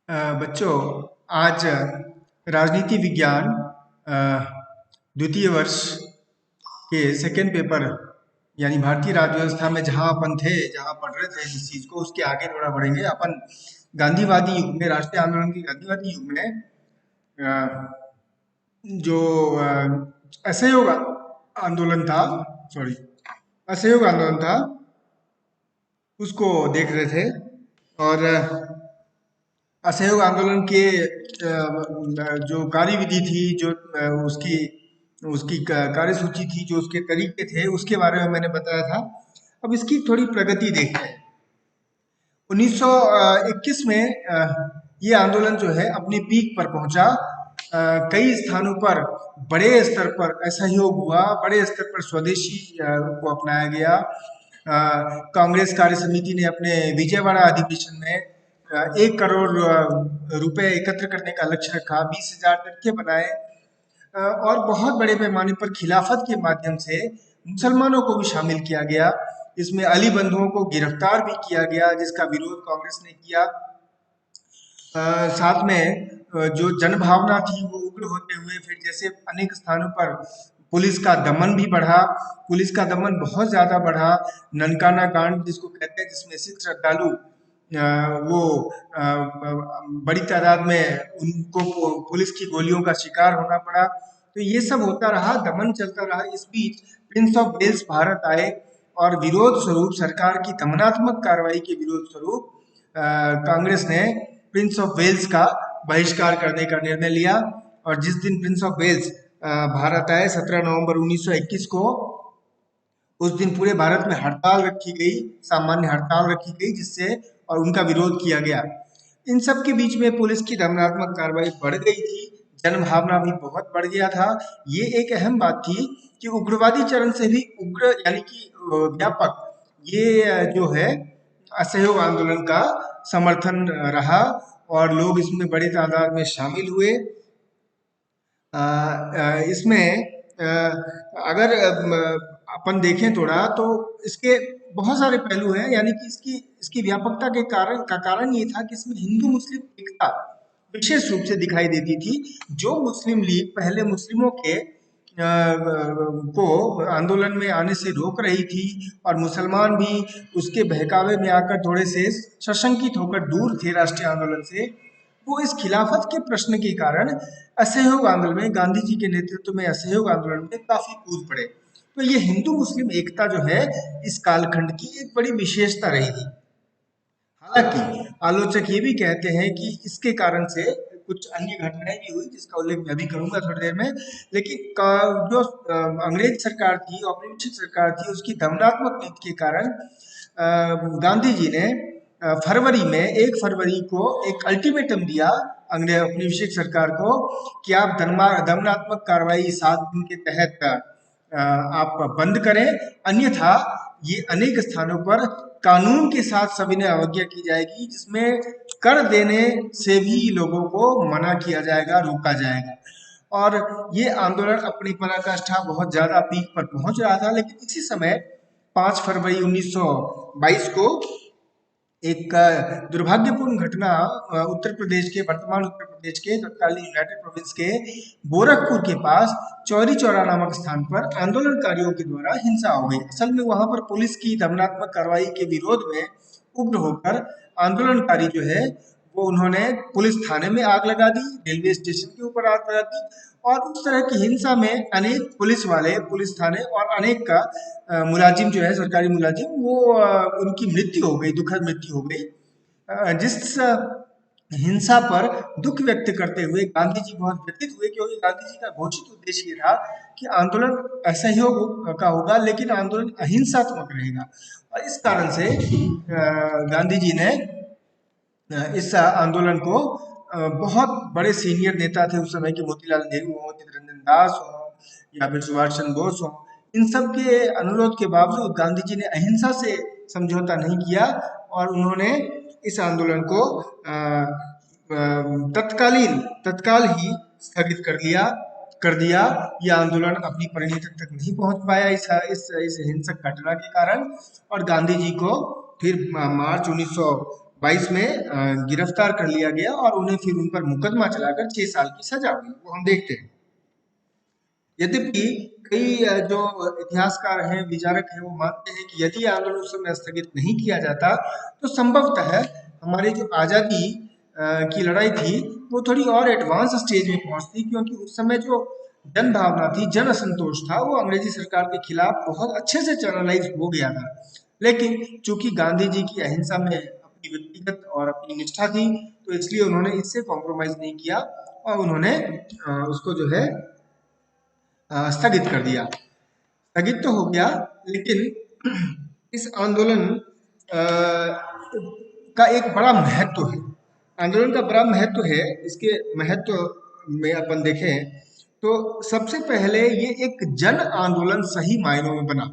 बच्चों, आज राजनीति विज्ञान द्वितीय वर्ष के सेकेंड पेपर यानी भारतीय राज्य व्यवस्था में जहाँ अपन थे, जहाँ पढ़ रहे थे जिस चीज को, उसके आगे थोड़ा बढ़ेंगे अपन। गांधीवादी युग में, राष्ट्रीय आंदोलन के गांधीवादी युग में जो असहयोग आंदोलन था, सॉरी, असहयोग आंदोलन था, उसको देख रहे थे। और असहयोग आंदोलन के जो कार्यविधि थी, जो उसकी उसकी कार्यसूची थी, जो उसके तरीके थे, उसके बारे में मैंने बताया था। अब इसकी थोड़ी प्रगति देखते हैं। 1921 में ये आंदोलन जो है अपनी पीक पर पहुंचा। कई स्थानों पर बड़े स्तर पर असहयोग हुआ, बड़े स्तर पर स्वदेशी को अपनाया गया। कांग्रेस कार्य समिति ने अपने विजयवाड़ा अधिवेशन में 1 करोड़ रुपए एकत्र करने का लक्ष्य रखा, 20,000 टरके बनाए। और बहुत बड़े पैमाने पर खिलाफत के माध्यम से मुसलमानों को भी शामिल किया गया। इसमें अली बंधुओं को गिरफ्तार भी किया गया, जिसका विरोध कांग्रेस ने किया। साथ में जो जनभावना थी वो उग्र होते हुए फिर जैसे अनेक स्थानों पर पुलिस का दमन भी बढ़ा। पुलिस का दमन बहुत ज्यादा बढ़ा। ननकाना कांड जिसको कहते हैं, जिसमें सिख श्रद्धालु वो बड़ी तादाद में उनको पुलिस की गोलियों का शिकार होना पड़ा। तो ये सब होता रहा, दमन चलता रहा। इस बीच प्रिंस ऑफ वेल्स भारत आए और विरोध स्वरूप, सरकार की दमनात्मक कार्रवाई के विरोध स्वरूप कांग्रेस ने प्रिंस ऑफ वेल्स का बहिष्कार करने का निर्णय लिया। और जिस दिन प्रिंस ऑफ वेल्स भारत आए 17 नवंबर 1921 को, उस दिन पूरे भारत में हड़ताल रखी गई, सामान्य हड़ताल रखी गई, जिससे और उनका विरोध किया गया। इन सब के बीच में पुलिस की दमनात्मक कार्रवाई बढ़ गई थी, जनभावना भी बहुत बढ़ गया था। ये एक अहम बात थी कि उग्रवादी चरण से भी उग्र यानी कि व्यापक ये जो है असहयोग आंदोलन का समर्थन रहा और लोग इसमें बड़ी तादाद में शामिल हुए। इसमें अगर अपन देखें थोड़ा, तो इसके बहुत सारे पहलू हैं। यानी कि इसकी इसकी व्यापकता के कारण ये था कि इसमें हिंदू मुस्लिम एकता विशेष रूप से दिखाई देती थी। जो मुस्लिम लीग पहले मुस्लिमों के को आंदोलन में आने से रोक रही थी और मुसलमान भी उसके बहकावे में आकर थोड़े से सशंकित होकर दूर थे राष्ट्रीय आंदोलन से, वो इस खिलाफत के प्रश्न के कारण असहयोग आंदोलन में, गांधी जी के नेतृत्व में असहयोग आंदोलन में काफी कूद पड़े। तो ये हिंदू मुस्लिम एकता जो है इस कालखंड की एक बड़ी विशेषता रही थी। हालांकि आलोचक ये भी कहते हैं कि इसके कारण से कुछ अन्य घटनाएं भी हुई, जिसका उल्लेख मैं भी करूंगा थोड़ी देर में। लेकिन जो अंग्रेज सरकार थी, औपनिवेशिक सरकार थी, उसकी दमनात्मक नीति के कारण गांधी जी ने फरवरी में 1 फरवरी को एक अल्टीमेटम दिया अंग्रेज औपनिवेशिक सरकार को कि आप दमनात्मक कार्रवाई 7 दिन के तहत आप बंद करें, अन्यथा ये अनेक स्थानों पर कानून के साथ सविनय अवज्ञा की जाएगी, जिसमें कर देने से भी लोगों को मना किया जाएगा, रोका जाएगा। और ये आंदोलन अपनी पराकाष्ठा बहुत ज्यादा पीक पर पहुंच रहा था। लेकिन इसी समय 5 फरवरी 1922 को एक दुर्भाग्यपूर्ण घटना उत्तर प्रदेश के, वर्तमान उत्तर प्रदेश के तत्कालीन यूनाइटेड प्रोविंस के गोरखपुर के पास चौरी चौरा नामक स्थान पर आंदोलनकारियों के द्वारा हिंसा हो गई। असल में वहां पर पुलिस की दमनात्मक कार्रवाई के विरोध में उग्र होकर आंदोलनकारी जो है वो उन्होंने पुलिस थाने में आग लगा दी, रेलवे स्टेशन के ऊपर आग लगा दी। और उस तरह की हिंसा में अनेक पुलिस वाले, पुलिस थाने और अनेक का मुलाजिम जो है, सरकारी मुलाजिम, वो उनकी मृत्यु हो गई, दुखद मृत्यु हो गई। जिस हिंसा पर दुख व्यक्त करते हुए गांधी जी बहुत व्यथित हुए, क्योंकि गांधी जी का घोषित उद्देश्य ये था कि आंदोलन असहयोग का होगा, लेकिन आंदोलन अहिंसात्मक रहेगा। और इस कारण से गांधी जी ने इस आंदोलन को, बहुत बड़े सीनियर नेता थे उस समय के, मोतीलाल नेहरू हो, चित्तरंजन दास हो या फिर सुभाष चंद्र बोस हो, इन सब के अनुरोध के बावजूद गांधी जी ने अहिंसा से समझौता नहीं किया और उन्होंने इस आंदोलन को तत्काल ही स्थगित कर दिया। यह आंदोलन अपनी परिणति तक नहीं पहुंच पाया इस हिंसक घटना के कारण। और गांधी जी को फिर मार्च 22 में गिरफ्तार कर लिया गया और उन्हें फिर उन पर मुकदमा चलाकर 6 साल की सजा हुई, वो हम देखते हैं। यद्यपि कई जो इतिहासकार हैं, विचारक हैं, वो मानते हैं कि यदि आंदोलन उस समय स्थगित नहीं किया जाता तो संभवतः हमारी जो आज़ादी की लड़ाई थी वो थोड़ी और एडवांस स्टेज में पहुंचती, क्योंकि उस समय जो जन भावना थी, जन असंतोष था, वो अंग्रेजी सरकार के खिलाफ बहुत अच्छे से चैनलाइज हो गया था। लेकिन चूंकि गांधी जी की अहिंसा में अपनी व्यक्तिगत और अपनी निष्ठा थी, तो इसलिए उन्होंने इससे कॉम्प्रोमाइज नहीं किया और उन्होंने उसको जो है स्थगित कर दिया। स्थगित तो हो गया, लेकिन इस आंदोलन का एक बड़ा महत्व है। आंदोलन का बड़ा महत्व है। इसके महत्व में अपन देखें तो सबसे पहले ये एक जन आंदोलन सही मायनों में बना।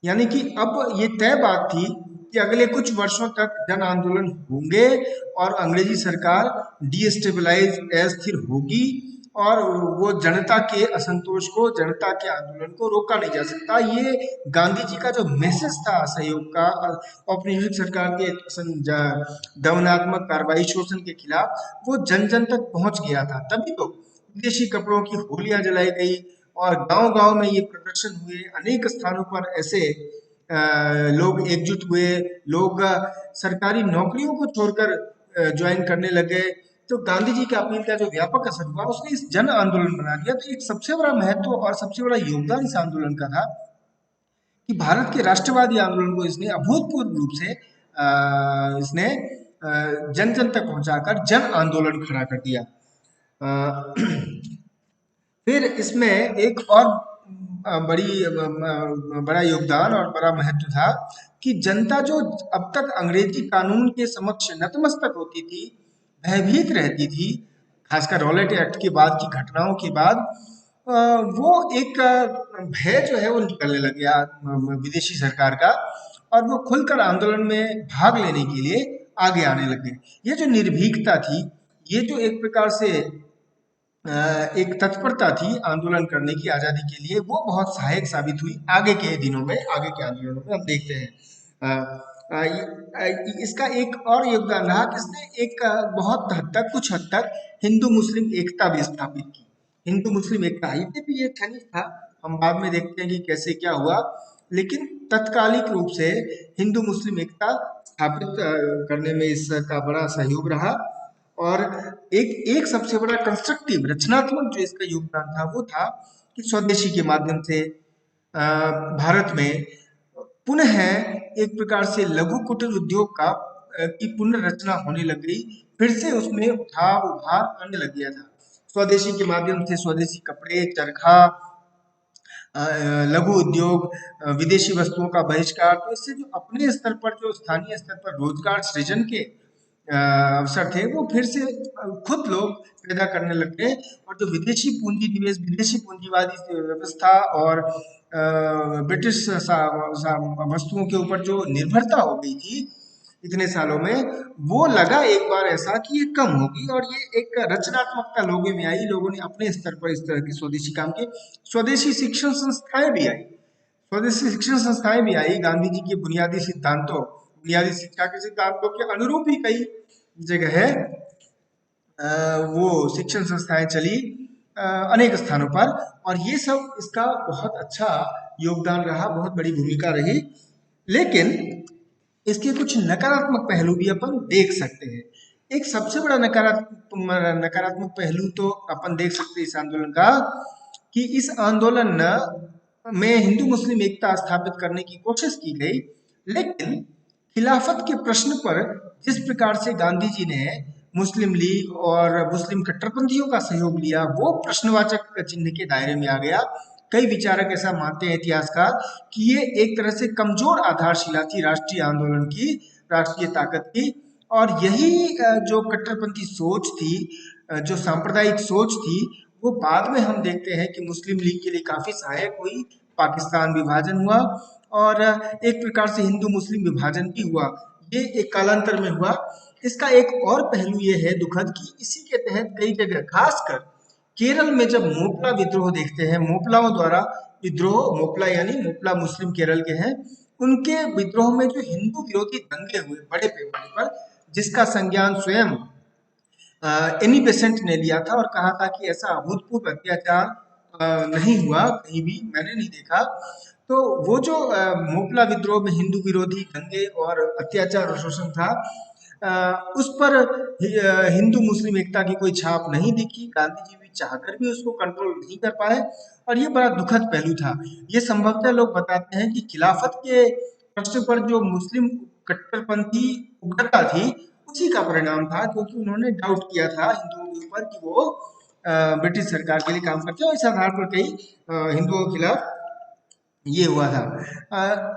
यानी कि अब ये तय बात थी कि अगले कुछ वर्षों तक जन आंदोलन होंगे और अंग्रेजी सरकार डीस्टेबलाइज अस्थिर होगी और वो जनता के असंतोष को, जनता के आंदोलन को रोका नहीं जा सकता। ये गांधी जी का जो मैसेज था असहयोग का, औपनिवेशिक सरकार के दमनात्मक कार्रवाई, शोषण के खिलाफ, वो जन जन तक पहुंच गया था। तभी तो विदेशी कपड़ों की होलियां जलाई गई और गांव-गांव में ये प्रदर्शन हुए। अनेक स्थानों पर ऐसे लोग एकजुट हुए, लोग सरकारी नौकरियों को छोड़कर ज्वाइन करने लगे। तो गांधी जी के अपील का जो व्यापक असर हुआ, उसने इस जन आंदोलन बना दिया। तो एक सबसे बड़ा महत्व और सबसे बड़ा योगदान इस आंदोलन का था कि भारत के राष्ट्रवादी आंदोलन को इसने अभूतपूर्व रूप से इसने जन जन तक पहुंचाकर जन आंदोलन खड़ा कर दिया। फिर इसमें एक और बड़ा योगदान और बड़ा महत्व था कि जनता जो अब तक अंग्रेजी कानून के समक्ष नतमस्तक होती थी, भयभीत रहती थी, खासकर रॉलेट एक्ट के बाद की घटनाओं के बाद, वो एक भय जो है वो निकलने लग गया विदेशी सरकार का, और वो खुलकर आंदोलन में भाग लेने के लिए आगे आने लग गए। ये जो निर्भीकता थी, ये जो एक प्रकार से एक तत्परता थी आंदोलन करने की आजादी के लिए, वो बहुत सहायक साबित हुई आगे के दिनों में, आगे के आंदोलनों में हम देखते हैं। इसका एक और योगदान रहा कि इसने एक बहुत हद तक, कुछ हद तक हिंदू मुस्लिम एकता भी स्थापित की। हिंदू मुस्लिम एकता ये भी ये खनिज था, हम बाद में देखते हैं कि कैसे क्या हुआ, लेकिन तत्कालिक रूप से हिंदू मुस्लिम एकता स्थापित करने में इसका बड़ा सहयोग रहा। और एक एक सबसे बड़ा कंस्ट्रक्टिव, रचनात्मक जो इसका योगदान था, वो था कि स्वदेशी के माध्यम से भारत में पुनः एक प्रकार से लघु कुटीर उद्योग का की पुनर्रचना होने लग गई। फिर से उसमें उठाव उभार आने लग गया था। स्वदेशी के माध्यम से स्वदेशी कपड़े, चरखा, लघु उद्योग, विदेशी वस्तुओं का बहिष्कार, तो इससे जो अपने स्तर पर, जो स्थानीय स्तर पर रोजगार सृजन के अवसर थे, वो फिर से खुद लोग पैदा करने लग गए। और जो विदेशी पूंजी निवेश, विदेशी पूंजीवादी व्यवस्था और ब्रिटिश वस्तुओं के ऊपर जो निर्भरता हो गई थी इतने सालों में, वो लगा एक बार ऐसा कि ये कम होगी और ये एक रचनात्मकता लोगों में आई। लोगों ने अपने स्तर पर इस तरह के स्वदेशी काम किए। स्वदेशी शिक्षण संस्थाएं भी आई, स्वदेशी शिक्षण संस्थाएं भी आई। गांधी जी के बुनियादी सिद्धांतों, बुनियादी शिक्षा के सिद्धांतों के अनुरूप ही कई जगह है वो शिक्षण संस्थाएं चली अनेक स्थानों पर, और ये सब इसका बहुत अच्छा योगदान रहा, बहुत बड़ी भूमिका रही। लेकिन इसके कुछ नकारात्मक पहलू भी अपन देख सकते हैं। एक सबसे बड़ा नकारात्मक पहलू तो अपन देख सकते हैं इस आंदोलन का, कि इस आंदोलन में हिंदू मुस्लिम एकता स्थापित करने की कोशिश की गई, लेकिन खिलाफत के प्रश्न पर जिस प्रकार से गांधी जी ने मुस्लिम लीग और मुस्लिम कट्टरपंथियों का सहयोग लिया, वो प्रश्नवाचक चिन्ह के दायरे में आ गया। कई विचारक ऐसा मानते हैं, इतिहासकार, कि ये एक तरह से कमजोर आधारशिला थी राष्ट्रीय आंदोलन की, राष्ट्रीय ताकत की। और यही जो कट्टरपंथी सोच थी, जो सांप्रदायिक सोच थी, वो बाद में हम देखते हैं कि मुस्लिम लीग के लिए काफी सहायक हुई। पाकिस्तान विभाजन हुआ और एक प्रकार से हिंदू मुस्लिम विभाजन भी हुआ, ये एक कालांतर में हुआ। इसका एक और पहलू ये है दुखद, कि इसी के तहत कई जगह, खासकर केरल में जब मोपला विद्रोह देखते हैं, मोपलाओं द्वारा विद्रोह, मोपला यानी मोपला मुस्लिम केरल के हैं, उनके विद्रोह में जो हिंदू विरोधी दंगे हुए बड़े पैमाने पर, जिसका संज्ञान स्वयं एनी बेसेंट ने लिया था और कहा था कि ऐसा अभूतपूर्व अत्याचार नहीं हुआ कहीं भी, मैंने नहीं देखा। तो वो जो मोपला विद्रोह में हिंदू विरोधी दंगे और अत्याचार और शोषण था, उस पर हिंदू मुस्लिम एकता की कोई छाप नहीं दिखी। गांधी जी भी चाहकर भी उसको कंट्रोल नहीं कर पाए और ये बड़ा दुखद पहलू था। ये संभवतः लोग बताते हैं कि खिलाफत के प्रश्न पर जो मुस्लिम कट्टरपंथी उग्रता थी उसी का परिणाम था, क्योंकि उन्होंने डाउट किया था हिंदुओं के ऊपर कि वो ब्रिटिश सरकार के लिए काम करते हैं और इस आधार पर कई हिंदुओं के खिलाफ ये हुआ था।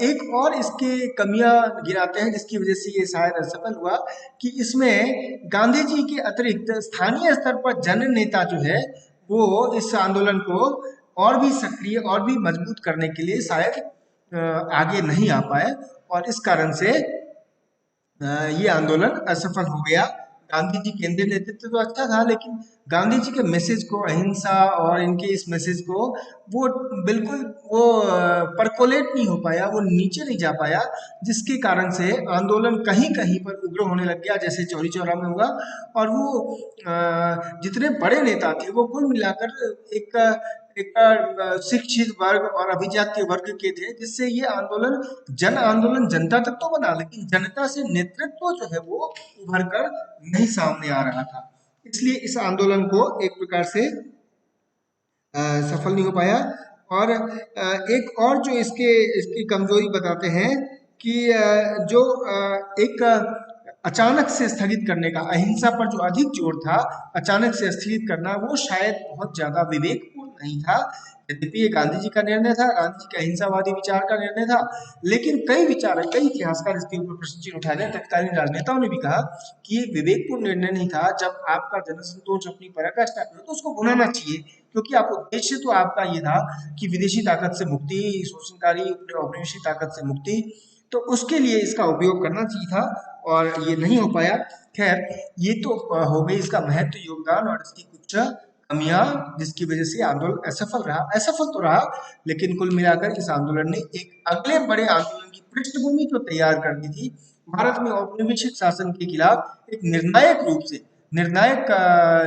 एक और इसकी कमियां गिनाते हैं जिसकी वजह से ये शायद असफल हुआ, कि इसमें गांधी जी के अतिरिक्त स्थानीय स्तर पर जन नेता जो है वो इस आंदोलन को और भी सक्रिय और भी मजबूत करने के लिए शायद आगे नहीं आ पाए और इस कारण से ये आंदोलन असफल हो गया। गांधी जी केंद्रीय नेतृत्व तो अच्छा था, लेकिन गांधी जी के मैसेज को, अहिंसा और इनके इस मैसेज को वो बिल्कुल वो परकोलेट नहीं हो पाया, वो नीचे नहीं जा पाया, जिसके कारण से आंदोलन कहीं कहीं पर उग्र होने लग गया, जैसे चौरी चौरा में हुआ। और वो जितने बड़े नेता थे वो कुल मिलाकर एक एक शिक्षित वर्ग और अभिजात्य वर्ग के थे, जिससे ये आंदोलन जन आंदोलन जनता तक तो बना, लेकिन जनता से नेतृत्व जो है वो उभर कर नहीं सामने आ रहा था। इसलिए इस आंदोलन को एक प्रकार से सफल नहीं हो पाया। और एक और जो इसके इसकी कमजोरी बताते हैं कि जो एक अचानक से स्थगित करने का, अहिंसा पर जो अधिक जोर था, अचानक से स्थगित करना वो शायद बहुत ज्यादा विवेकपूर्ण नहीं था। यद्यपि ये गांधी जी का निर्णय था, गांधी जी के अहिंसावादी विचार का निर्णय था, लेकिन कई विचारक, कई इतिहासकार इसके ऊपर प्रश्न चिन्ह उठा रहे हैं। तत्कालीन राजनेताओं ने भी कहा कि ये विवेकपूर्ण निर्णय नहीं था। जब आपका जनसंतोष अपनी पराकाष्ठा करे तो उसको भुनाना चाहिए, क्योंकि आप उद्देश्य तो आपका ये था कि विदेशी ताकत से मुक्ति, शोषणकारी औपनिवेशिक ताकत से मुक्ति, तो उसके लिए इसका उपयोग करना चाहिए था और ये नहीं हो पाया। खैर, ये तो हो गई इसका महत्व, योगदान और इसकी कुछ कमियां, जिसकी वजह से आंदोलन असफल रहा। असफल तो रहा, लेकिन कुल मिलाकर इस आंदोलन ने एक अगले बड़े आंदोलन की पृष्ठभूमि तो तैयार कर दी थी। भारत में औपनिवेशिक शासन के खिलाफ एक निर्णायक रूप से, निर्णायक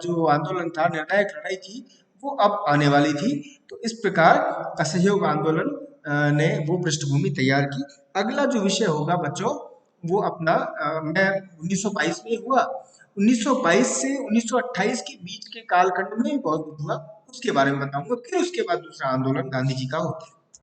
जो आंदोलन था, निर्णायक लड़ाई थी, वो अब आने वाली थी। तो इस प्रकार असहयोग आंदोलन ने वो पृष्ठभूमि तैयार की। अगला जो विषय होगा बच्चों, वो अपना मैं 1922 में हुआ, 1922 से 1928 के बीच के कालखंड में बहुत कुछ हुआ, उसके बारे में बताऊंगा। फिर उसके बाद दूसरा आंदोलन गांधी जी का होता है।